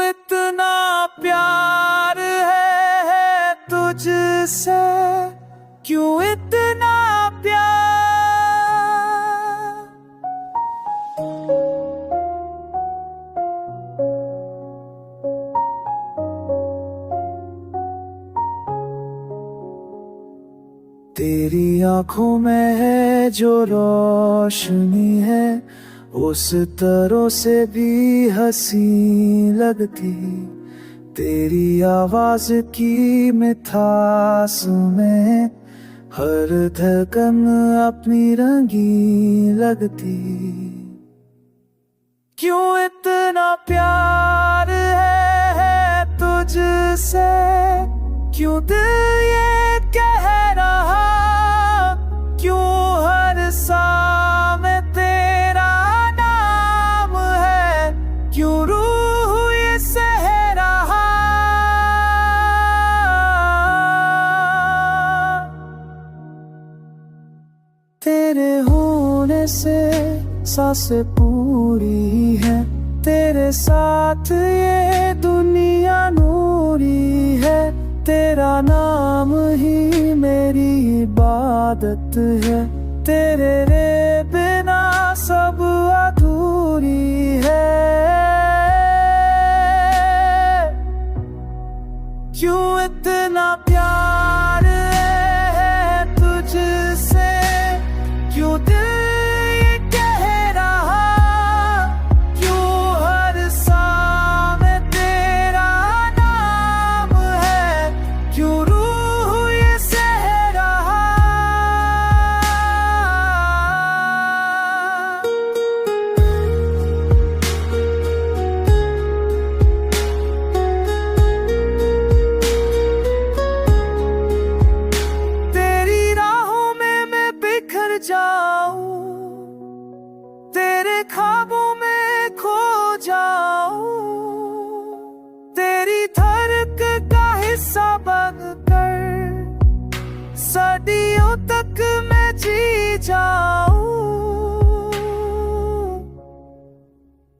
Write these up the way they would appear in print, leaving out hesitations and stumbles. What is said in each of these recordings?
इतना प्यार है तुझसे, क्यों इतना प्यार। तेरी आंखों में है जो रोशनी है, उस तरह से भी हंसी लगती। तेरी आवाज की मिठास में हर धड़कन अपनी रंगी लगती। क्यों इतना प्यार है तुझसे, क्यों दिल ये कह रहा, क्यों हर सांस में तेरा नाम है, क्यों रूह ये सह रहा। तेरे होने से सांसें पूरी है, तेरे साथ ये दुनिया नूरी है। तेरा नाम ही मेरी इबादत है, तेरे रे बिना सब अधूरी है। क्यों इतना प्यार है तुझसे, क्यों दिल ये कह रहा, क्यों हर सांस में तेरा नाम है, क्यों रूह ये सह रहा। तेरी राहों में मैं बिखर जाऊं, तेरे ख्वाबों में खो जाऊं। तेरी धड़कन का हिस्सा बनकर सदियों तक मैं जी जाऊं।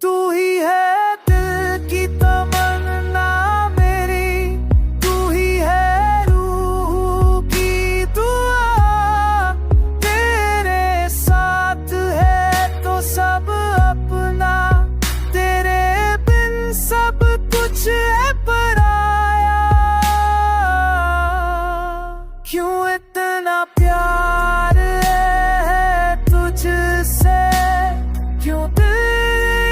तू ही है दिल की तमन्ना मेरी, तू ही है रूह की दुआ। तेरे साथ है तो सब अपना, तेरे बिन सब कुछ है पराया। क्यों इतना प्यार है तुझसे, क्यों दिल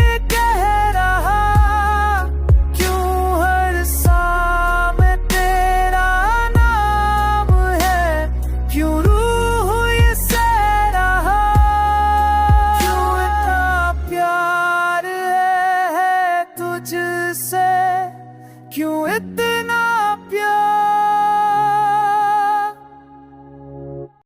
ये कह रहा, क्यों हर सांस में तेरा नाम है, क्यों रूह ये सह रहा। क्यों इतना प्यार है तुझसे, क्यों इतना